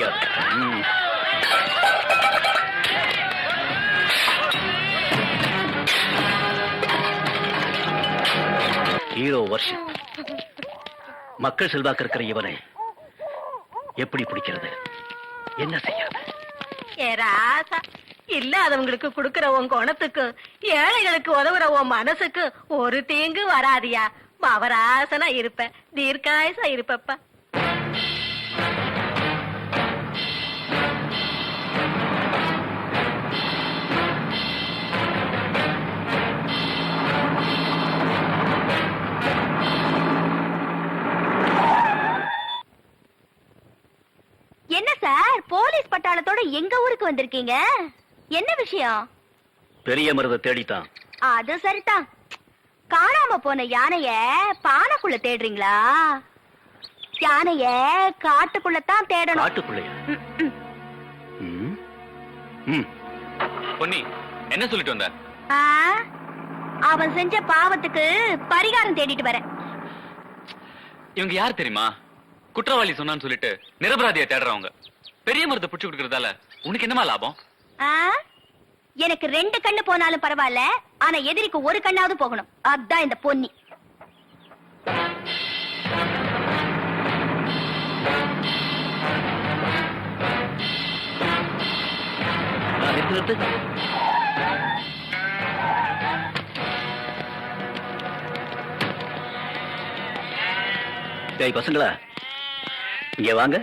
முடியாது. ஹீரோ வருஷம் மக்கள் செல்வாக்கு இருக்கிற இவனை எப்படி பிடிக்கிறது, என்ன செய்யறது? ராசா இல்லாதவங்களுக்கு குடுக்கிற உன் குணத்துக்கு ஏழைகளுக்கு உதவுற உன் மனசுக்கு ஒரு தீங்கு வராதியா. பவராசனா இருப்ப, தீர்க்காயசா இருப்பப்பா. என்ன சார் போலீஸ் பட்டாளத்தோட எங்க ஊருக்கு வந்திருக்கீங்க? என்ன விஷயம்? பெரிய மருதை தேடித்தான். அது சரிதான். காணாம போன யானைய பானைக்குள்ள தேடுறீங்களா? யானைய காட்டுக்குள்ளதான் தேடணும். காட்டுக்குள்ளையா? பொன்னி என்ன சொல்லிட்டு வந்த? அவன் செஞ்ச பாவத்துக்கு பரிகாரம் தேடிட்டு வரேன். இவங்க யார் தெரியுமா? குற்றவாளி சொன்னான்னு சொல்லிட்டு நிரபராதியை தேடுறவங்க. பெரிய மருந்தை புடிச்சு கொடுக்கறதால உனக்கு என்னமா லாபம்? எனக்கு 2 கண்ணு போனாலும் பரவாயில்ல, ஆனா எதிரிக்கு ஒரு கண்ணாவது போகணும். அதான் இந்த பொன்னி. பசங்களா இங்க வாங்க.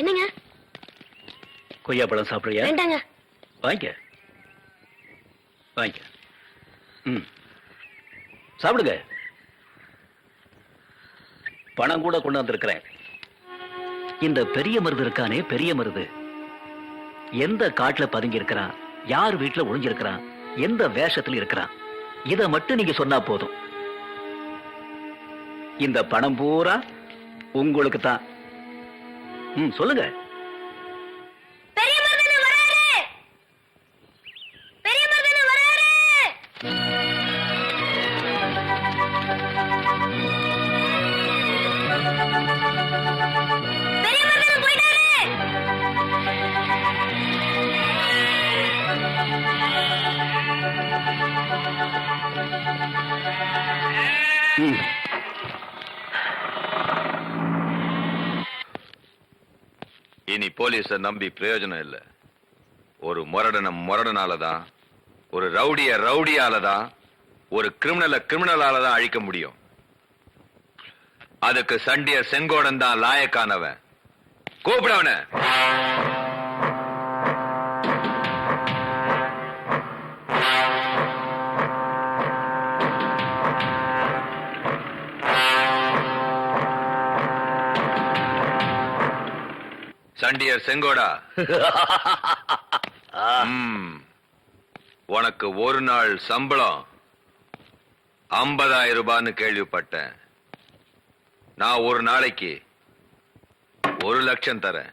என்னங்க? கொய்யா பழம் சாப்பிடுறியா? வேண்டாங்க. வாங்கிக்க வாங்கிக்க. சாப்பிடுங்க. பணம் கூட கொண்டு வந்திருக்கிறேன். இந்த பெரிய மருது இருக்கானே, பெரிய மருது எந்த காட்டுல பதுங்கி இருக்கிறான், யார் வீட்டுல ஒளிஞ்சிருக்கிறான், எந்த வேஷத்துல இருக்கிறான், இத மட்டும் நீங்க சொன்னா போதும். இந்த பணம் பூரா உங்களுக்கு தான். சொல்லுங்க. இனி போலீஸ நம்பி பிரயோஜனம் இல்லை. ஒரு முரடனாலதான், ஒரு ரவுடியாலதான், ஒரு கிரிமினலாலதான் அழிக்க முடியும். அதுக்கு சண்டியர் செங்கோடன் தான் லாயக்கானவன். கூப்பிடவன. சண்டியர் செங்கோடா, உனக்கு ஒரு நாள் சம்பளம் 50,000 ரூபான்னு கேள்விப்பட்டேன். நான் ஒரு நாளைக்கு 1 லட்சம் தரேன்.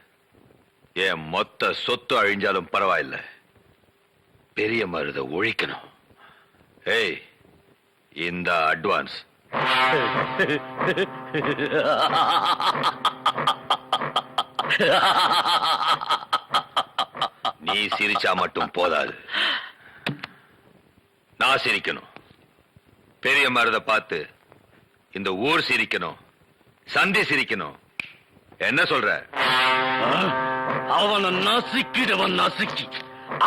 என் மொத்த சொத்து அழிஞ்சாலும் பரவாயில்ல, பெரிய மருத ஒழிக்கணும். ஏய், இந்த அட்வான்ஸ். நீ சிரிச்சா மட்டும் போதாது, நான் சிரிக்கணும். பெரிய மருத பார்த்து இந்த ஊர் சிரிக்கணும், சந்தி சிரிக்கணும். என்ன சொல்ற? அவனை நசுக்கிடுவன், நசுக்கி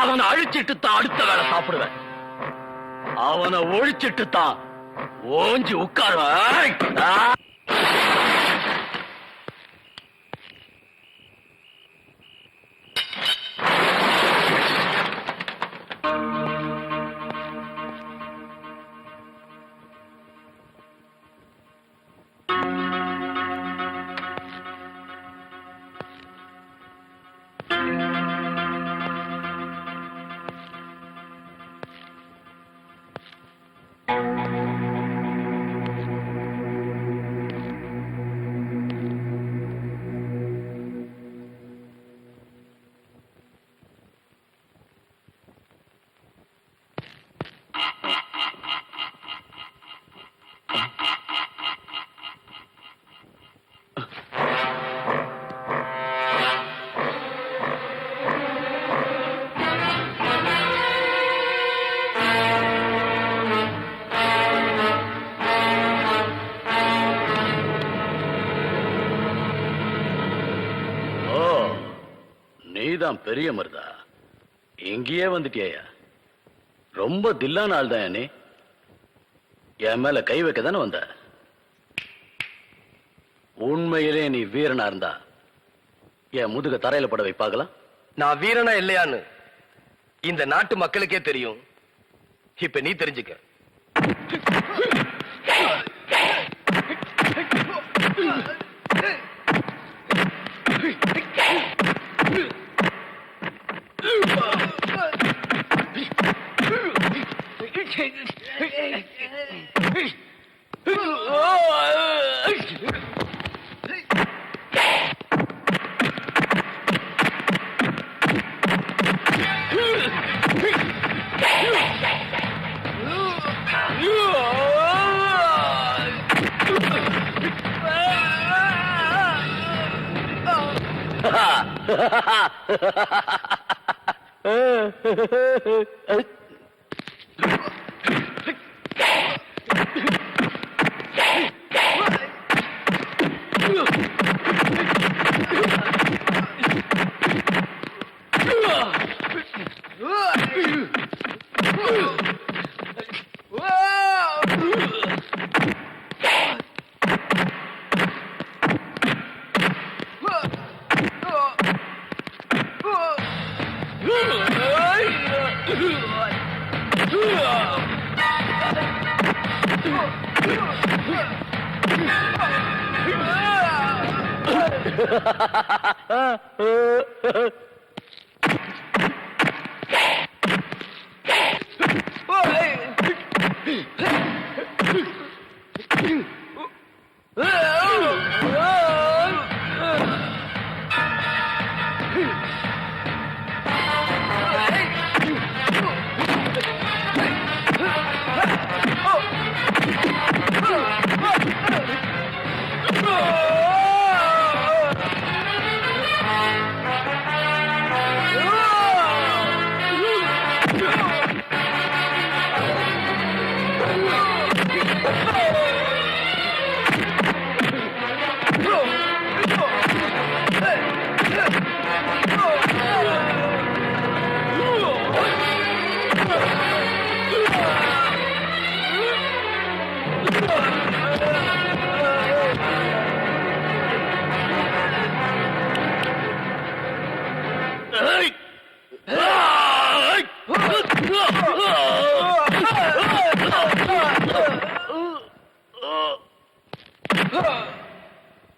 அவனை அழிச்சிட்டு தான் அடுத்த வேலை சாப்பிடுவேன். அவனை ஒழிச்சிட்டு தான் ஓஞ்சி உட்காருவேன். நீதான் பெரிய மருதா? இங்கேயே வந்துட்டியா? ரொம்ப தில்லான ஆள் தான் நீ. என் மேல கை வைக்க தானே வந்த? உண்மையிலே நீ வீரனா இருந்தா என் முதுக தரையில பட வைப்பாக்கலாம். நான் வீரனா இல்லையான்னு இந்த நாட்டு மக்களுக்கே தெரியும். இப்ப நீ தெரிஞ்சுக்க.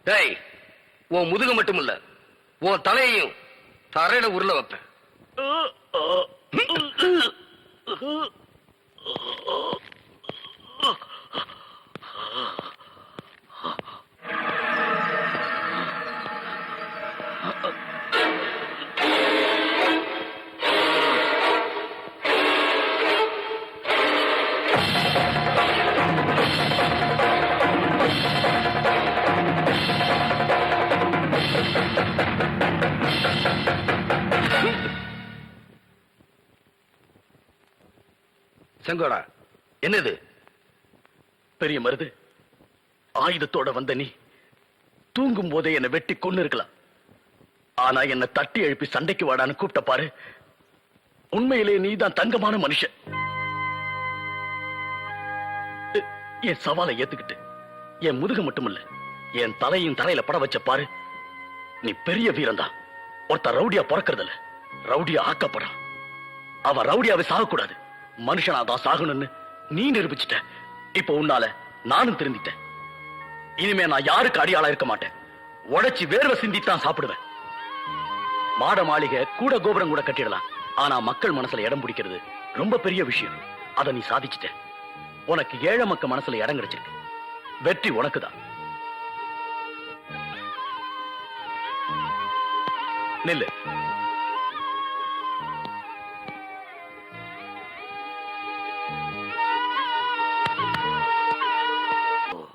டேய், உன் முதுகு மட்டும் இல்ல, உன் தலையையும் தரையில உருள வைப்பேன். செங்கோடா, என்னது? பெரிய மருது, ஆயுதத்தோட வந்த நீ தூங்கும் போதே என்னை வெட்டி கொன்னு இருக்கலாம். ஆனா என்னை தட்டி எழுப்பி சண்டைக்கு வாடான்னு கூப்பிட்ட பாரு. உண்மையிலே நீதான் தங்கமான மனுஷன். என் சவாலை ஏத்துக்கிட்டு என் முதுக மட்டுமில்ல, என் தலையும் தரையில பட வச்ச பாரு. நீ பெரிய வீரன்தான். ஒருத்த ரவுடியா பிறக்கறதில்ல, ரவுடியா ஆக்கப்படும். அவன் ரவுடியாவே சாகக்கூடாது, மனுஷனா தான் சாகணும்னு நீ நிரூபிச்சிட்ட. இப்ப உன்னால நானும் திருந்திட்டேன். இனிமே நான் யாருக்கு அடியாளா இருக்க மாட்டேன். உடைச்சி வேர்வை சிந்தித்தான் சாப்பிடுவேன். மாட மாளிகை கூட கோபுரம் கூட கட்டிடலாம், ஆனா மக்கள் மனசுல இடம் பிடிக்கிறது ரொம்ப பெரிய விஷயம். அதை நீ சாதிச்சிட்ட. உனக்கு ஏழை மக்கள் மனசுல இடம் கிடைச்சிருக்கு. வெற்றி உனக்குதான். நில்லு.